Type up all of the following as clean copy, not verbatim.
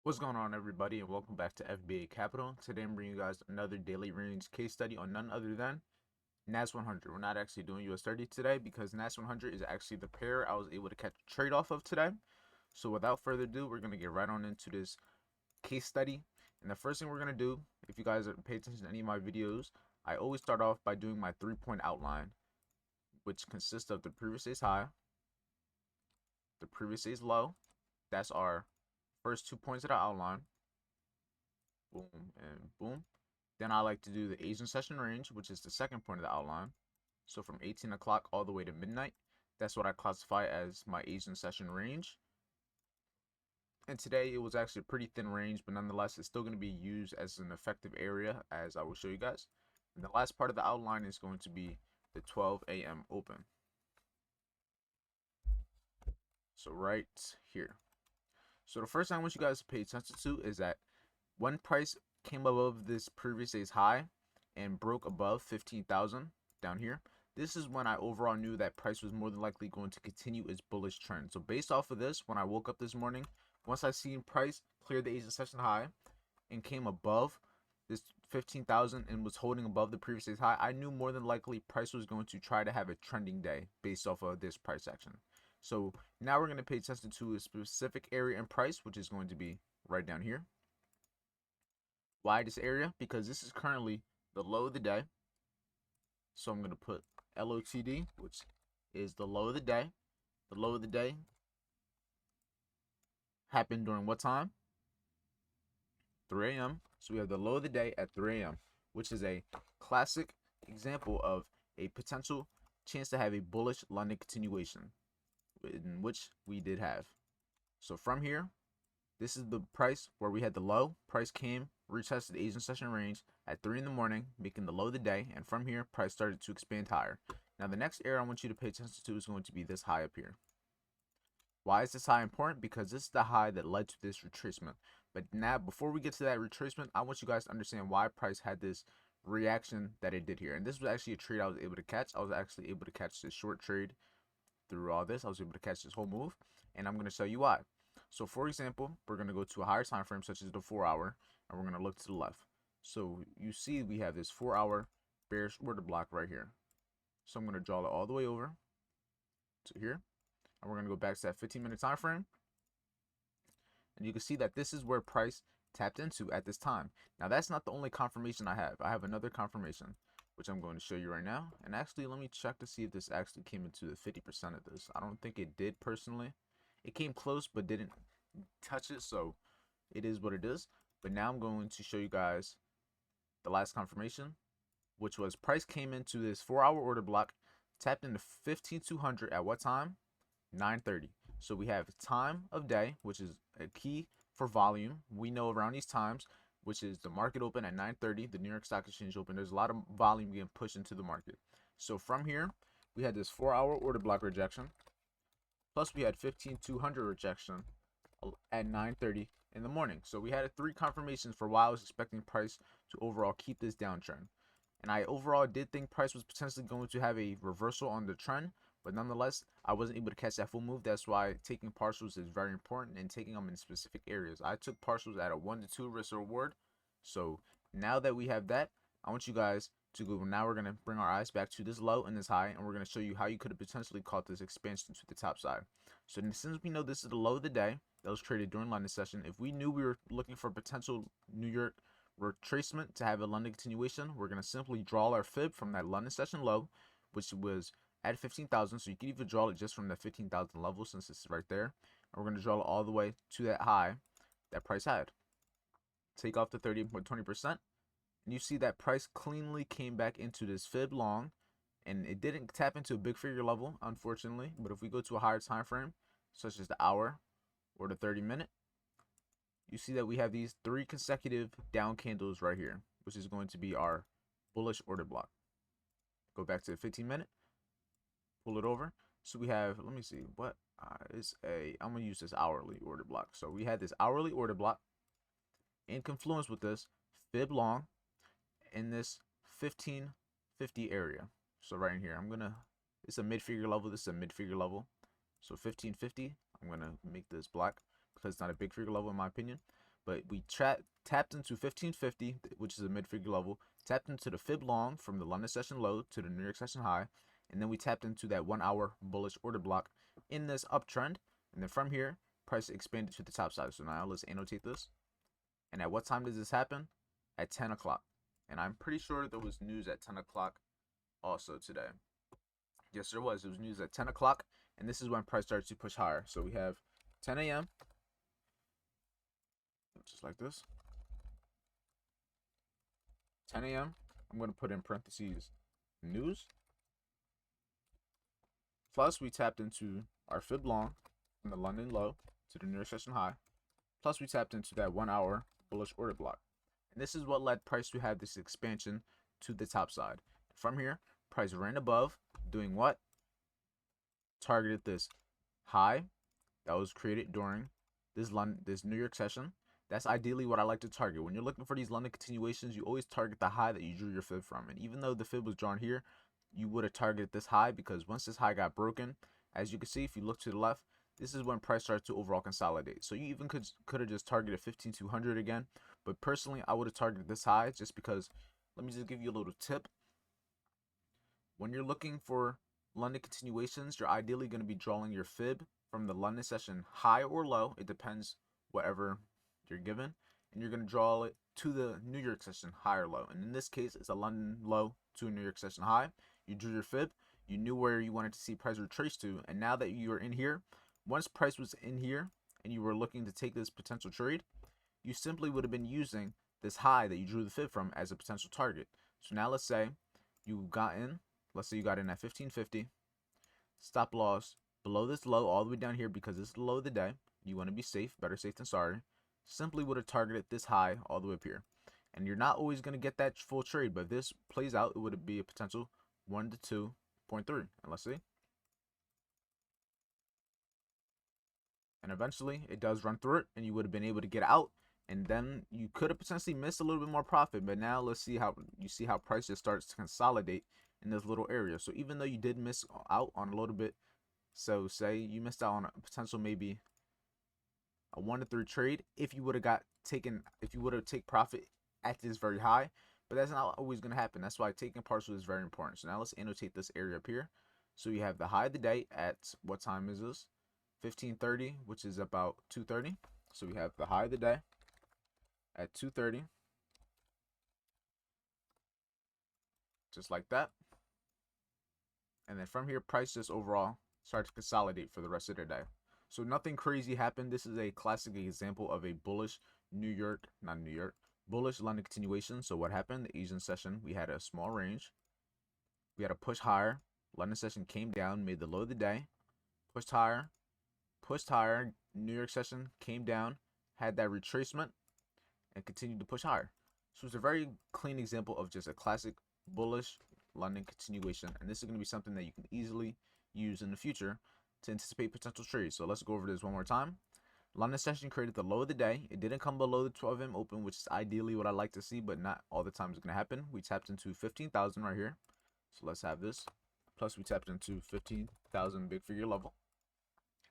What's going on, everybody, and welcome back to FBA Capital. Today I'm bringing you guys another daily range case study on none other than NAs100. We're not actually doing US 30 today because NAS100 is actually the pair I was able to catch a trade off of today. So without further ado, we're going to get right on into this case study. And the first thing we're going to do, if you guys pay attention to any of my videos, I always start off by doing my 3-point outline, which consists of the previous day's high, the previous day's low. That's our first 2 points of the outline. Boom and boom. Then I like to do the Asian session range, which is the second point of the outline. So from 18 o'clock all the way to midnight, that's what I classify as my Asian session range. And today it was actually a pretty thin range, but nonetheless, it's still going to be used as an effective area, as I will show you guys. And the last part of the outline is going to be the 12 a.m. open. So right here. So the first thing I want you guys to pay attention to is that when price came above this previous day's high and broke above 15,000 down here, this is when I overall knew that price was more than likely going to continue its bullish trend. So based off of this, when I woke up this morning, once I seen price clear the Asian session high and came above this 15,000 and was holding above the previous day's high, I knew more than likely price was going to try to have a trending day based off of this price action. So now we're going to pay attention to a specific area and price, which is going to be right down here. Why this area? Because this is currently the low of the day. So I'm going to put LOTD, which is the low of the day. The low of the day happened during what time? 3 a.m. So we have the low of the day at 3 a.m., which is a classic example of a potential chance to have a bullish London continuation, in which we did have. So from here, this is the price where we had the low. Price came, retested the Asian session range at 3 in the morning, making the low of the day. And from here, price started to expand higher. Now, the next area I want you to pay attention to is going to be this high up here. Why is this high important? Because this is the high that led to this retracement. But now, before we get to that retracement, I want you guys to understand why price had this reaction that it did here. And this was actually a trade I was able to catch. I was actually able to catch this short trade through all this. I was able to catch this whole move, and I'm going to show you why. So for example, we're going to go to a higher time frame such as the 4-hour, and we're going to look to the left. So you see we have this 4-hour bearish order block right here. So I'm going to draw it all the way over to here, and we're going to go back to that 15-minute time frame, and you can see that this is where price tapped into at this time. Now that's not the only confirmation I have. I have another confirmation, which I'm going to show you right now. And actually, let me check to see if this actually came into the 50% of this. I don't think it did personally. It came close, but didn't touch it, so it is what it is. But now I'm going to show you guys the last confirmation, which was price came into this 4-hour order block, tapped into 15,200 at what time? 9:30. So we have time of day, which is a key for volume. We know around these times, which is the market open at 9:30, the New York Stock Exchange open, there's a lot of volume getting pushed into the market. So from here, we had this 4-hour order block rejection, plus we had 15,200 rejection at 9:30 in the morning. So we had 3 confirmations for why I was expecting price to overall keep this downtrend. And I overall did think price was potentially going to have a reversal on the trend, but nonetheless, I wasn't able to catch that full move. That's why taking partials is very important and taking them in specific areas. I took partials at a 1 to 2 risk reward. So now that we have that, I want you guys to go. Now we're going to bring our eyes back to this low and this high, and we're going to show you how you could have potentially caught this expansion to the top side. So since we know this is the low of the day that was traded during London session, if we knew we were looking for potential New York retracement to have a London continuation, we're going to simply draw our fib from that London session low, which was at 15,000. So you can even draw it just from the 15,000 level since it's right there. And we're going to draw it all the way to that high that price had. Take off the 30.20%. And you see that price cleanly came back into this fib long. And it didn't tap into a big figure level, unfortunately. But if we go to a higher time frame, such as the hour or the 30-minute, you see that we have these 3 consecutive down candles right here, which is going to be our bullish order block. Go back to the 15-minute, pull it over. So we have, let me see, what is I'm going to use this hourly order block. So we had this hourly order block in confluence with this fib long in this 1550 area. So right in here, it's a mid-figure level. This is a mid-figure level. So 1550, I'm going to make this black because it's not a big figure level in my opinion. but we tapped into 1550, which is a mid-figure level, tapped into the fib long from the London session low to the New York session high, and then we tapped into that 1 hour bullish order block in this uptrend, and then from here, price expanded to the top side. So now let's annotate this. And at what time does this happen? At 10 o'clock. And I'm pretty sure there was news at 10 o'clock also today. Yes, there was. It was news at 10 o'clock, and this is when price starts to push higher. So we have 10 a.m., just like this. 10 a.m., I'm going to put in parentheses news. Plus, we tapped into our fib long from the London low to the New York session high. Plus, we tapped into that 1 hour bullish order block. And this is what led price to have this expansion to the top side. From here, price ran above, doing what? Targeted this high that was created during this New York session. That's ideally what I like to target. When you're looking for these London continuations, you always target the high that you drew your fib from. And even though the fib was drawn here, you would have targeted this high, because once this high got broken, as you can see, if you look to the left, this is when price starts to overall consolidate. So you even could have just targeted 15,200 again. But personally, I would have targeted this high, just because, let me just give you a little tip. When you're looking for London continuations, you're ideally going to be drawing your fib from the London session high or low. It depends whatever you're given. And you're going to draw it to the New York session high or low. And in this case, it's a London low to a New York session high. You drew your fib. You knew where you wanted to see price retrace to. And now that you are in here, once price was in here and you were looking to take this potential trade, you simply would have been using this high that you drew the fib from as a potential target. So now let's say you got in. Let's say you got in at 1550. Stop loss below this low all the way down here, because this is the low of the day. You want to be safe. Better safe than sorry. Simply would have targeted this high all the way up here. And you're not always going to get that full trade, but if this plays out, it would be a potential 1 to 2.3. And let's see. And eventually, it does run through it, and you would have been able to get out. And then you could have potentially missed a little bit more profit. But now let's see how price just starts to consolidate in this little area. So even though you did miss out on a little bit, so say you missed out on a potential maybe a 1 to 3 trade, if you would have taken profit at this very high, but that's not always going to happen. That's why taking partial is very important. So now let's annotate this area up here. So you have the high of the day at, what time is this? 15:30, which is about 2:30. So we have the high of the day at 2:30, just like that. And then from here, price just overall starts to consolidate for the rest of the day. So nothing crazy happened. This is a classic example of a bullish bullish London continuation. So what happened? The Asian session, we had a small range. We had a push higher. London session came down, made the low of the day, pushed higher. New York session came down, had that retracement, and continued to push higher. So it's a very clean example of just a classic bullish London continuation. And this is going to be something that you can easily use in the future to anticipate potential trades. So let's go over this one more time. London session created the low of the day. It didn't come below the 12 AM open, which is ideally what I like to see, but not all the time is going to happen. We tapped into 15,000 right here. So let's have this. Plus we tapped into 15,000 big figure level.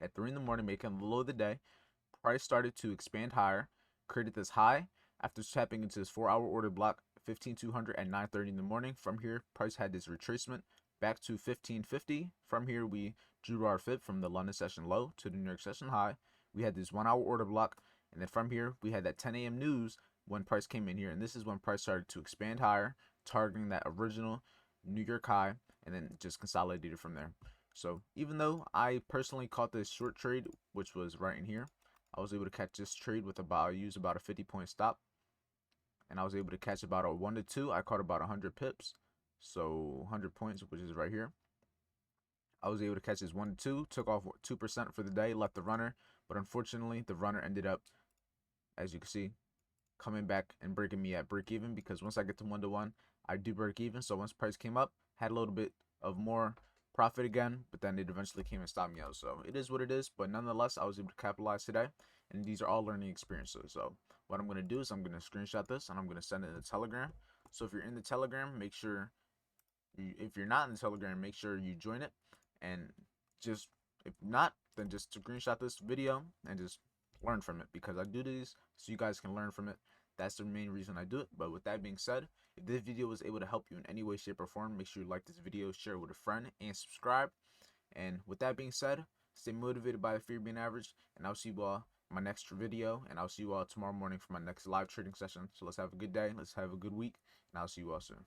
At 3 in the morning, making the low of the day, price started to expand higher, created this high after tapping into this 4-hour order block, 15,200 at 9:30 in the morning. From here, price had this retracement back to 1550. From here, we drew our fib from the London session low to the New York session high. We had this 1-hour order block, and then from here, we had that 10 a.m. news when price came in here, and this is when price started to expand higher, targeting that original New York high, and then just consolidated from there. So even though I personally caught this short trade, which was right in here, I was able to catch this trade with I used about a 50-point stop, and I was able to catch about a 1 to 2. I caught about 100 pips, so 100 points, which is right here. I was able to catch this 1 to 2, took off 2% for the day, left the runner, but unfortunately the runner ended up, as you can see, coming back and breaking me at break even, because once I get to 1 to 1, I do break even. So once price came up, had a little bit of more profit again, but then it eventually came and stopped me out. So it is what it is, but nonetheless, I was able to capitalize today, and these are all learning experiences. So what I'm going to do is I'm going to screenshot this and I'm going to send it in the Telegram. So if you're in the Telegram, make sure if you're not in the Telegram, make sure you join it, and just if not, then just screenshot this video and just learn from it, because I do these so you guys can learn from it. That's the main reason I do it. But with that being said, if this video was able to help you in any way, shape, or form, make sure you like this video, share it with a friend, and subscribe. And with that being said, stay motivated by the fear of being average, and I'll see you all in my next video, and I'll see you all tomorrow morning for my next live trading session. So let's have a good day, let's have a good week, and I'll see you all soon.